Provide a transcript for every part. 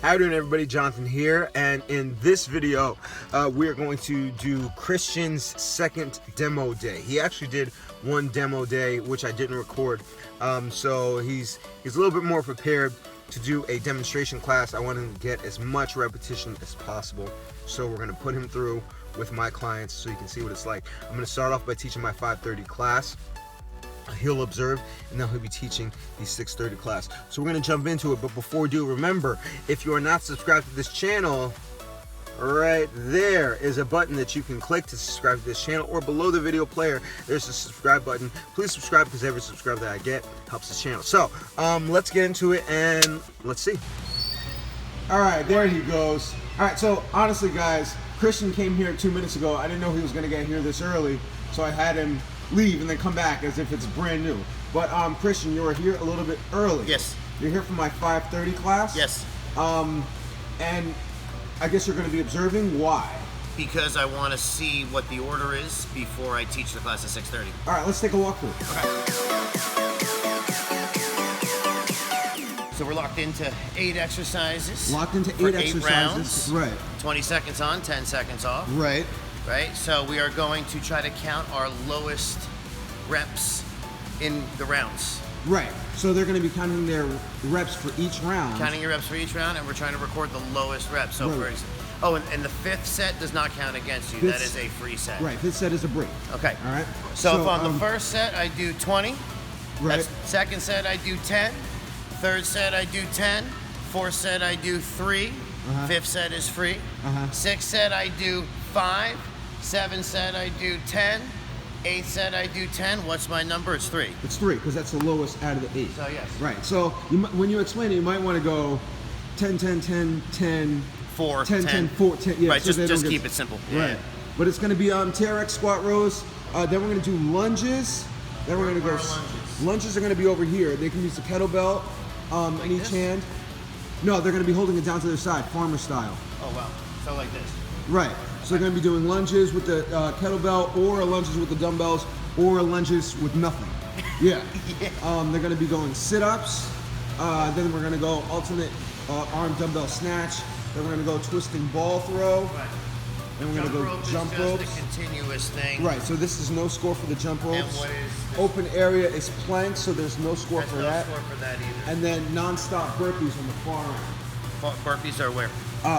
How you doing, everybody? Jonathan here, and in this video we are going to do Christian's second demo day. He actually did one demo day which I didn't record, so he's a little bit more prepared to do a demonstration class. I want him to get as much repetition as possible, so we're going to put him through with my clients so you can see what it's like. I'm going to start off by teaching my 5:30 class. He'll observe, and then he'll be teaching the 6:30 class. So we're going to jump into it, but before we do, remember, if you are not subscribed to this channel, right there is a button that you can click to subscribe to this channel, or below the video player there's a subscribe button. Please subscribe, because every subscriber that I get helps this channel. So let's get into it and let's see. All right, there he goes. All right, so honestly guys, Christian came here 2 minutes ago. I didn't know he was going to get here this early, so I had him leave and then come back as if it's brand new. But Christian, you were here a little bit early. Yes. You're here for my 5:30 class. Yes. And I guess you're going to be observing. Why? Because I want to see what the order is before I teach the class at 6:30. All right, let's take a walkthrough. Okay. So we're locked into 8 exercises. Locked into for 8 exercises. rounds. Right. 20 seconds on, 10 seconds off. Right. Right. So we are going to try to count our lowest reps in the rounds. Right. So they're going to be counting their reps for each round. Counting your reps for each round, and we're trying to record the lowest reps. So right. for example, oh, and the 5th set does not count against you. That is a free set. Right. 5th set is a break. Okay. All right. So if on the first set I do 20, right. Second set I do 10, third set I do 10, fourth set I do 3, fifth set is free, sixth set I do 5, seventh set I do 10, eighth set I do 10. What's my number? It's 3. It's 3, because that's the lowest out of the 8. So yes. Right. So when you explain it, you might want to go 10, 10, 10, 10, 4, 10, 10, 4, 10. Yeah, right. so Just keep it simple. Right. Yeah. But it's going to be TRX squat rows. Then we're going to do lunges. Then we're going to go. Lunges are going to be over here. They can use the kettlebell in each hand. No, they're going to be holding it down to their side, farmer style. Oh wow. So like this. Right. So they're going to be doing lunges with the kettlebell, or lunges with the dumbbells, or lunges with nothing. Yeah. Yeah. They're going to be going sit-ups. Then we're going to go alternate arm dumbbell snatch. Then we're going to go twisting ball throw. Right. Then we're going to go jump ropes. Just a continuous thing. Right. So this is no score for the jump ropes. And what is this? Open area is planks, so there's no score for that. No score for that either. And then non-stop burpees on the far end. Burpees are where?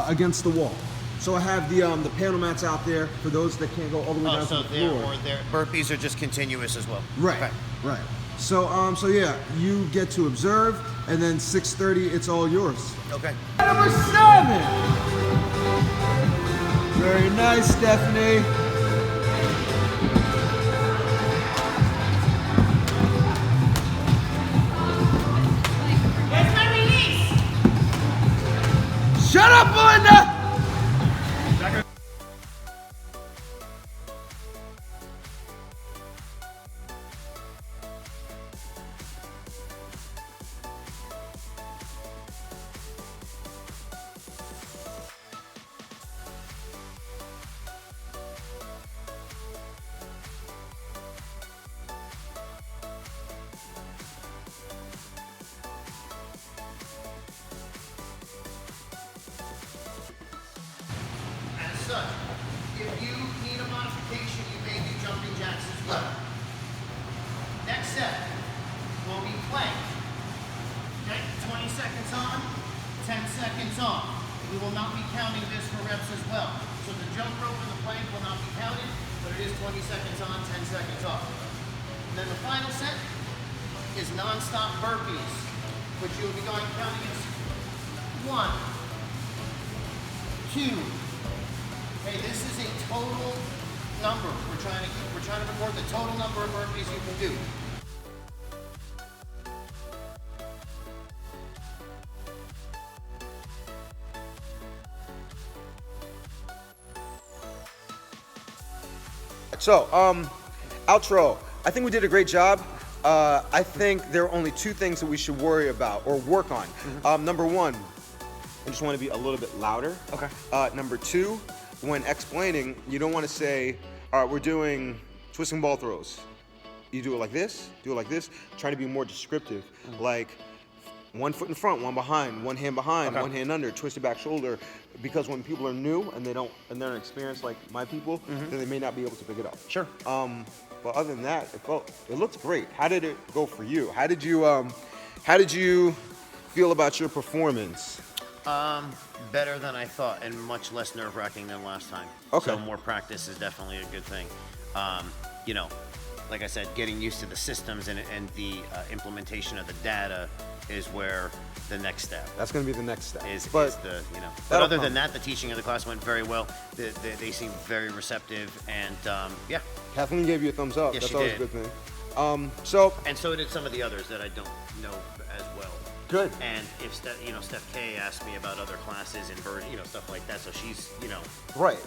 Against the wall. So I have the panel mats out there for those that can't go all the way down to the floor. Or there. Burpees are just continuous as well. Right. Okay. Right. So so yeah, you get to observe, and then 6:30, it's all yours. Okay. Number 7. Very nice, Stephanie. Where's my release? Shut up, Belinda! As such, if you need a modification, you may do jumping jacks as well. Next set will be plank. Okay, 20 seconds on, 10 seconds off. We will not be counting this for reps as well. So the jump rope and the plank will not be counted, but it is 20 seconds on, 10 seconds off. And then the final set is non-stop burpees, which you will be going counting as 1, 2. Okay, this is a total number. We're trying to record the total number of burpees you can do. So, outro. I think we did a great job. I think there are only 2 things that we should worry about or work on. Number 1, I just want to be a little bit louder. Okay. Number 2, when explaining, you don't want to say, all right, we're doing twisting ball throws. You do it like this, try to be more descriptive. Like one foot in front, one behind, one hand behind, Okay. one hand under, twisted back shoulder. Because when people are new and they're experienced like my people, then they may not be able to pick it up. Sure. But other than that, it looked great. How did it go for you? How did you feel about your performance? Better than I thought, and much less nerve-wracking than last time. Okay. So more practice is definitely a good thing. You know, like I said, getting used to the systems and the implementation of the data is where the next step That's going to be the next step. is But the, you know. But that'll other come. than that, the teaching of the class went very well. They seemed very receptive, and yeah. Kathleen gave you a thumbs up. Yes, That's she always did. a good thing. So And so did some of the others that I don't know as well. good. And if Steph K asked me about other classes and stuff like that, so she's Right.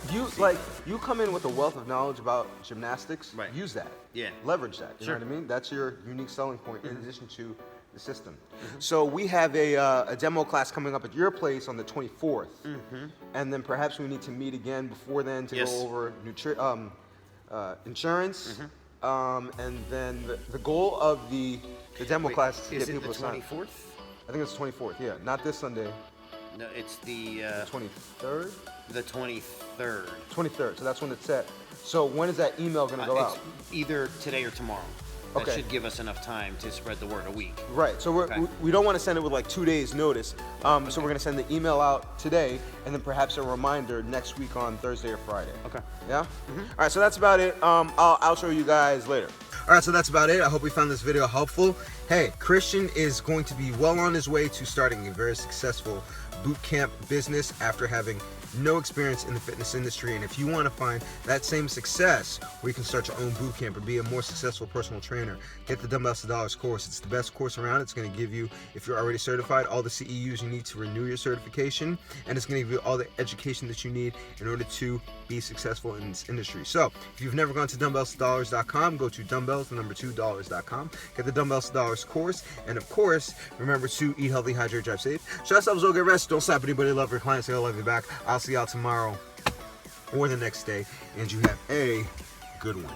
You come in with a wealth of knowledge about gymnastics. Right. Use that. Yeah. Leverage that. You Sure. know what I mean? That's your unique selling point in addition to the system. So we have a demo class coming up at your place on the 24th, and then perhaps we need to meet again before then to Yes. go over insurance. And then the goal of the demo class is to Is get it people the to sign. 24th? I think it's the 24th. Yeah, not this Sunday. No, it's the 23rd. the 23rd. 23rd. So that's when it's set. So when is that email going to go It's out? either today or tomorrow. That Okay. should give us enough time to spread the word a week. Right. So Okay. we don't want to send it with like 2 days notice. So we're going to send the email out today, and then perhaps a reminder next week on Thursday or Friday. Okay. Yeah. All right. So that's about it. I'll show you guys later. All right. So that's about it. I hope you found this video helpful. Hey, Christian is going to be well on his way to starting a very successful boot camp business after having no experience in the fitness industry. And if you want to find that same success where you can start your own boot camp and be a more successful personal trainer, get the Dumbbells to Dollars course. It's the best course around. It's going to give you, if you're already certified, all the CEUs you need to renew your certification, and it's going to give you all the education that you need in order to be successful in this industry. So if you've never gone to dumbbellstodollars.com, go to dumbbells2dollars.com, get the Dumbbells to Dollars course, and of course, remember to eat healthy, hydrate, drive safe. Show yourselves, go get rest. Don't slap anybody. Love your clients. They'll love you back. I'll see y'all tomorrow or the next day, and you have a good one.